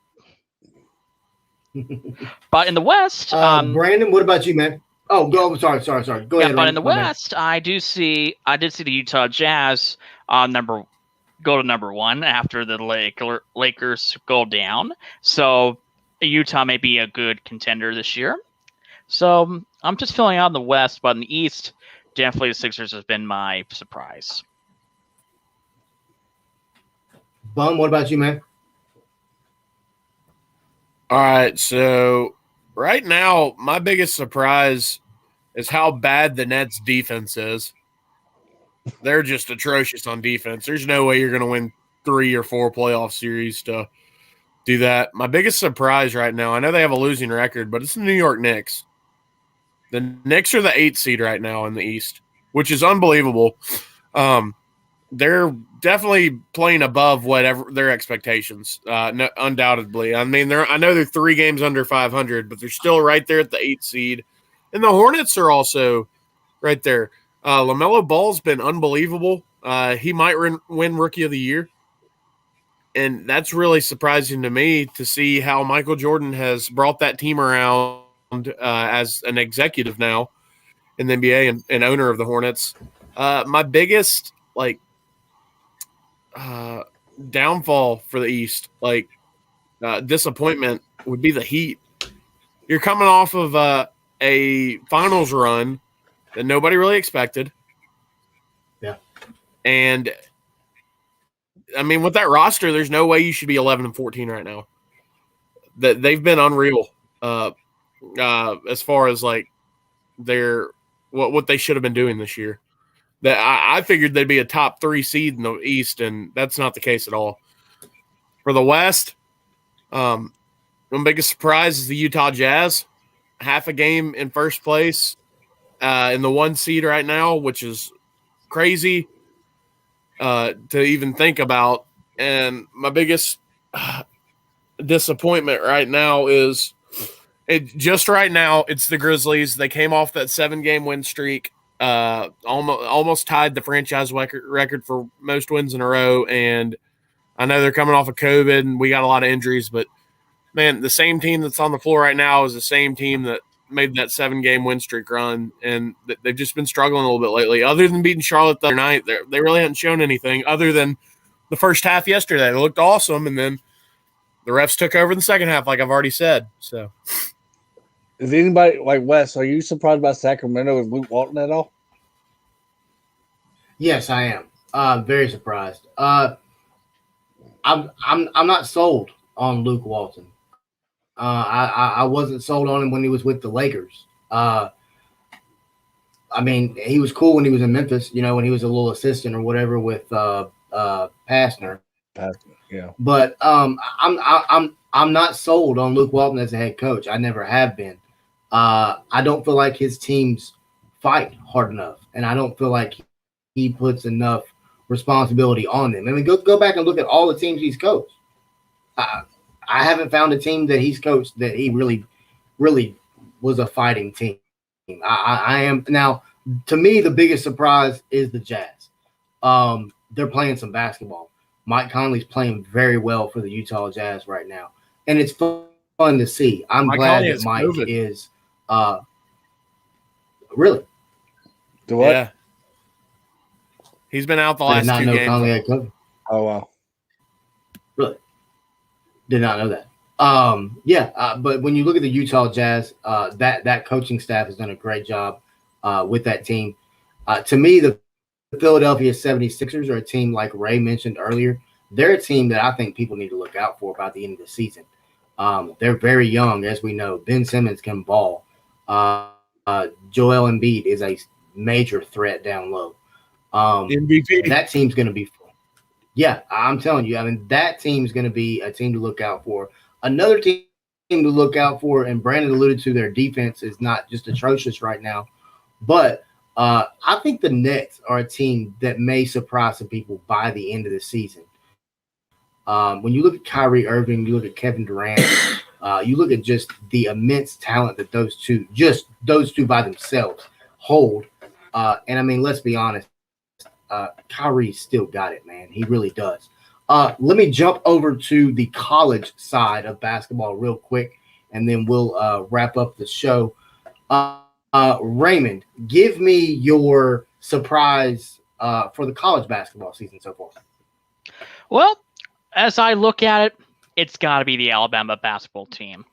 But in the West, Brandon, what about you, man? Oh, go. Sorry. Go ahead. But in the West, I did see the Utah Jazz go to number 1 after the Lakers go down. So Utah may be a good contender this year. So I'm just filling out in the West, but in the East, definitely the Sixers has been my surprise. Bum, what about you, man? All right, so right now, my biggest surprise is how bad the Nets' defense is. They're just atrocious on defense. There's no way you're going to win 3 or 4 playoff series to do that. My biggest surprise right now, I know they have a losing record, but it's the New York Knicks. The Knicks are the 8th seed right now in the East, which is unbelievable. They're definitely playing above whatever their expectations, undoubtedly. I mean, I know they're 3 games under 500, but they're still right there at the 8th seed. And the Hornets are also right there. LaMelo Ball's been unbelievable. He might win Rookie of the Year. And that's really surprising to me to see how Michael Jordan has brought that team around as an executive now in the NBA and owner of the Hornets. My biggest downfall for the East, disappointment, would be the Heat. You're coming off of a finals run that nobody really expected. Yeah. And I mean, with that roster, there's no way you should be 11-14 right now. That they've been unreal as far as their what they should have been doing this year. That I figured they'd be a top 3 seed in the East, and that's not the case at all. For the West, my biggest surprise is the Utah Jazz. Half a game in first place in the 1 seed right now, which is crazy to even think about. And my biggest disappointment right now is right now it's the Grizzlies. They came off that 7-game win streak, almost tied the franchise record for most wins in a row. And I know they're coming off of COVID and we got a lot of injuries, but man, the same team that's on the floor right now is the same team that made that 7-game win streak run, and they've just been struggling a little bit lately. Other than beating Charlotte the other night, they really haven't shown anything other than the first half yesterday. They looked awesome, and then the refs took over in the second half, like I've already said. So, is anybody like Wes? Are you surprised by Sacramento with Luke Walton at all? Yes, I am. Very surprised. I'm not sold on Luke Walton. I wasn't sold on him when he was with the Lakers. I mean, he was cool when he was in Memphis, when he was a little assistant or whatever with Pastner. Yeah. But I'm not sold on Luke Walton as a head coach. I never have been. I don't feel like his teams fight hard enough, and I don't feel like he puts enough responsibility on them. I mean, go back and look at all the teams he's coached. I haven't found a team that he's coached that he really, really was a fighting team. I am now. To me, the biggest surprise is the Jazz. They're playing some basketball. Mike Conley's playing very well for the Utah Jazz right now, and it's fun to see. I'm glad that Mike is really. Do what? Yeah. He's been out the last 2 games. Conley had COVID. Oh wow. Really? Did not know that. But when you look at the Utah Jazz, that coaching staff has done a great job with that team. To me, the Philadelphia 76ers are a team, like Ray mentioned earlier. They're a team that I think people need to look out for by the end of the season. They're very young, as we know. Ben Simmons can ball. Joel Embiid is a major threat down low. MVP. That team's going to be – yeah, I'm telling you. I mean, that team's going to be a team to look out for. Another team to look out for, and Brandon alluded to, their defense is not just atrocious right now, but I think the Nets are a team that may surprise some people by the end of the season. When you look at Kyrie Irving, you look at Kevin Durant, you look at just the immense talent that those two by themselves hold. And I mean, let's be honest, Kyrie still got it, man. He really does. Let me jump over to the college side of basketball real quick, and then we'll wrap up the show. Raymond, give me your surprise for the college basketball season so far. Well, as I look at it, it's got to be the Alabama basketball team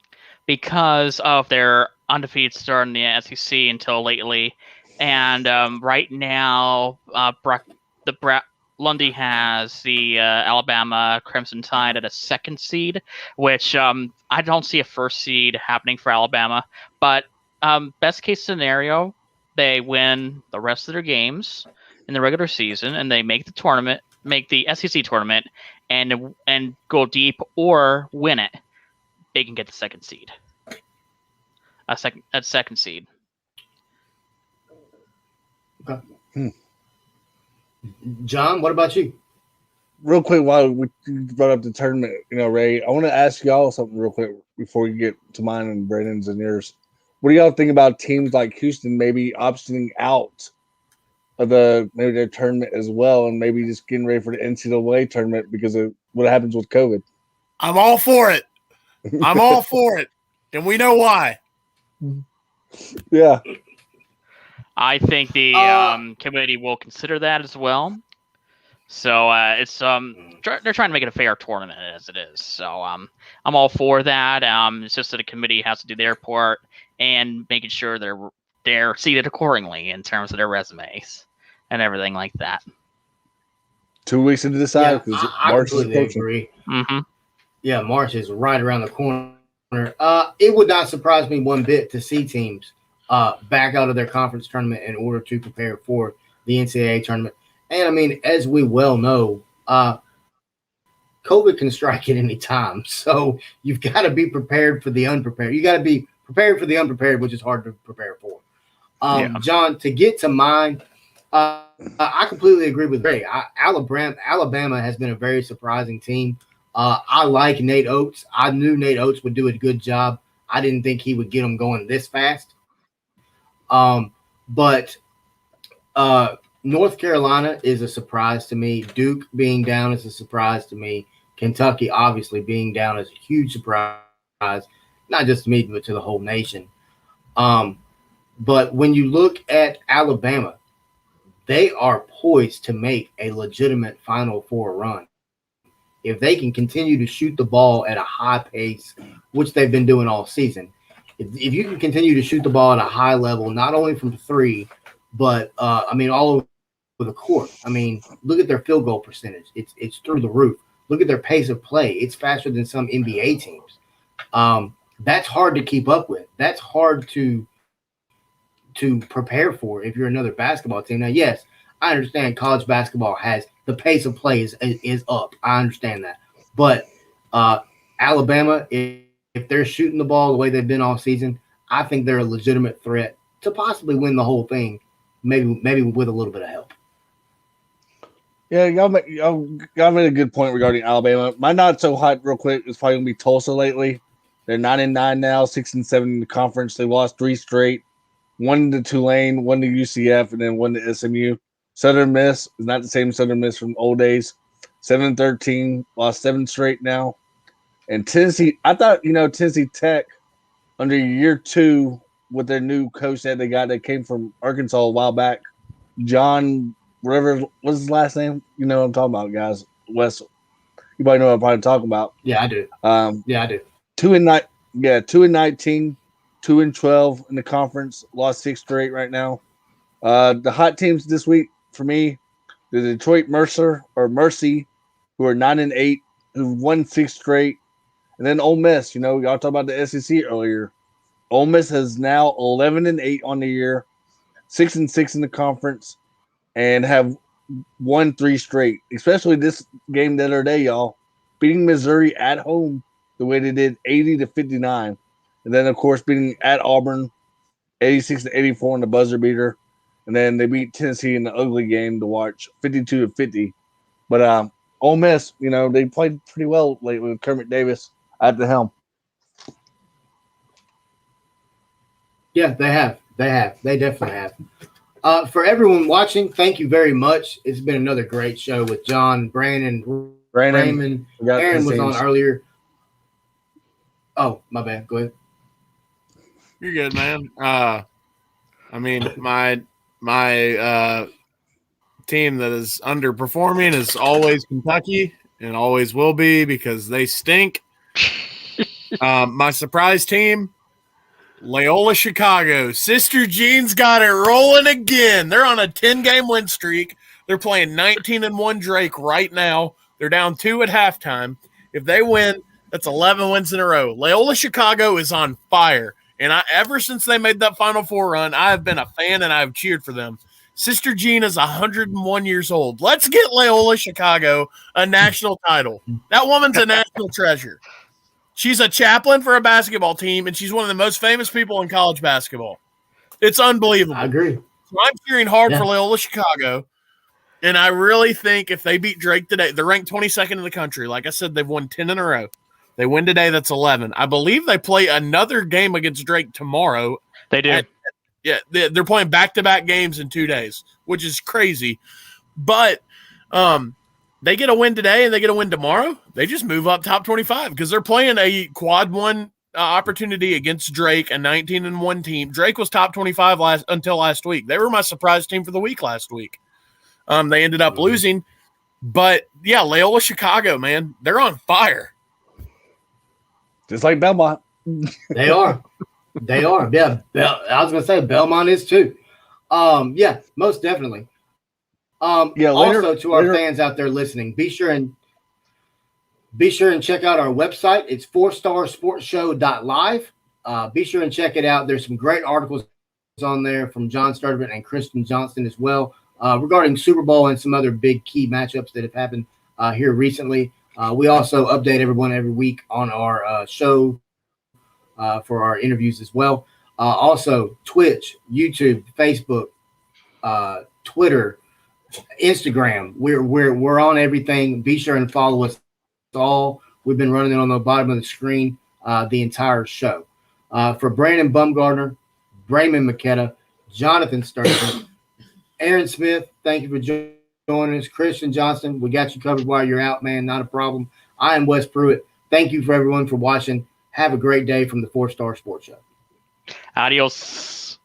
because of their undefeated start in the SEC until lately. And right now, Lundy has the Alabama Crimson Tide at a 2nd seed, which I don't see a 1st seed happening for Alabama. But best case scenario, they win the rest of their games in the regular season, and they make the SEC tournament, and go deep or win it. They can get the 2nd seed. A second seed. Okay. John, what about you? Real quick, while we brought up the tournament, Ray, I want to ask y'all something real quick before you get to mine and Brandon's and yours. What do y'all think about teams like Houston maybe optioning out of maybe their tournament as well, and maybe just getting ready for the NCAA tournament because of what happens with COVID? I'm all for it. I'm all for it, and we know why. Yeah. I think the committee will consider that as well. So it's they're trying to make it a fair tournament as it is. So I'm all for that. It's just that the committee has to do their part and making sure they're seated accordingly in terms of their resumes and everything like that. 2 weeks into the side because I completely agree. Mm-hmm. Yeah, March is right around the corner. It would not surprise me one bit to see teams back out of their conference tournament in order to prepare for the NCAA tournament. And I mean, as we well know, COVID can strike at any time. So you've got to be prepared for the unprepared. You got to be prepared for the unprepared, which is hard to prepare for. John, to get to mine, I completely agree with Ray. Alabama has been a very surprising team. I like Nate Oates. I knew Nate Oates would do a good job. I didn't think he would get them going this fast. But North Carolina is a surprise to me. Duke being down is a surprise to me. Kentucky obviously being down is a huge surprise, not just to me, but to the whole nation. But when you look at Alabama, they are poised to make a legitimate Final Four run. If they can continue to shoot the ball at a high pace, which they've been doing all season, if you can continue to shoot the ball at a high level, not only from three, but all over the court. I mean, look at their field goal percentage. It's through the roof. Look at their pace of play. It's faster than some NBA teams. That's hard to keep up with. That's hard to prepare for if you're another basketball team. Now, yes, I understand college basketball has the pace of play is up. I understand that. But Alabama, if they're shooting the ball the way they've been all season, I think they're a legitimate threat to possibly win the whole thing, maybe with a little bit of help. Yeah, y'all made a good point regarding Alabama. My not so hot real quick is probably gonna be Tulsa lately. They're 9-9 now, 6-7 in the conference. They lost 3 straight. 1 to Tulane, 1 to UCF, and then 1 to SMU. Southern Miss is not the same Southern Miss from old days. 7-13, lost 7 straight now. And Tennessee, I thought, Tennessee Tech under year 2 with their new coach that they got that came from Arkansas a while back, John, whatever, what's his last name? You know what I'm talking about, guys. Wes, you probably know what I'm probably talking about. Yeah, I do. I do. 2-19, 2-12 in the conference, lost 6 straight right now. The hot teams this week for me, the Detroit Mercy, who are 9-8, who won 6 straight, and then Ole Miss. Y'all talked about the SEC earlier. Ole Miss has now 11-8 on the year, 6-6 in the conference, and have won 3 straight. Especially this game the other day, y'all, beating Missouri at home the way they did, 80-59. And then, of course, beating at Auburn, 86-84 in the buzzer beater. And then they beat Tennessee in the ugly game to watch, 52-50. But Ole Miss, they played pretty well lately with Kermit Davis at the helm. Yeah, they have. They definitely have. For everyone watching, thank you very much. It's been another great show with John, Brandon, Raymond. Aaron was on earlier. Oh, my bad. Go ahead. You're good, man. My team that is underperforming is always Kentucky and always will be because they stink. My surprise team, Loyola Chicago. Sister Jean's got it rolling again. They're on a 10-game win streak. They're playing 19-1 Drake right now. They're down 2 at halftime. If they win, that's 11 wins in a row. Loyola Chicago is on fire. And ever since they made that Final Four run, I have been a fan and I've cheered for them. Sister Jean is 101 years old. Let's get Loyola Chicago a national title. That woman's a national treasure. She's a chaplain for a basketball team, and she's one of the most famous people in college basketball. It's unbelievable. I agree. So I'm cheering hard for Loyola Chicago, and I really think if they beat Drake today, they're ranked 22nd in the country. Like I said, they've won 10 in a row. They win today, that's 11. I believe they play another game against Drake tomorrow. They do. They're playing back-to-back games in 2 days, which is crazy. But they get a win today and they get a win tomorrow. They just move up top 25 because they're playing a quad one opportunity against Drake, a 19-1 team. Drake was top 25 until last week. They were my surprise team for the week last week. They ended up losing. But, yeah, Loyola Chicago, man, they're on fire. Just like Belmont. They are. Yeah, I was going to say Belmont is too. Yeah, most definitely. Also, to our fans out there listening, be sure and check out our website. It's 4starsportshow.live. Be sure and check it out. There's some great articles on there from John Sturdivant and Kristen Johnston as well regarding Super Bowl and some other big key matchups that have happened here recently. We also update everyone every week on our show for our interviews as well. Also, Twitch, YouTube, Facebook, Twitter, Instagram. We're on everything. Be sure and follow us all. We've been running it on the bottom of the screen the entire show. For Brandon Bumgarner, Brayman McKenna, Jonathan Sturgeon, Aaron Smith, thank you for joining us. Christian Johnson, we got you covered while you're out, man. Not a problem. I am Wes Pruitt. Thank you for everyone for watching. Have a great day from the 4 Star Sports Show. Adios.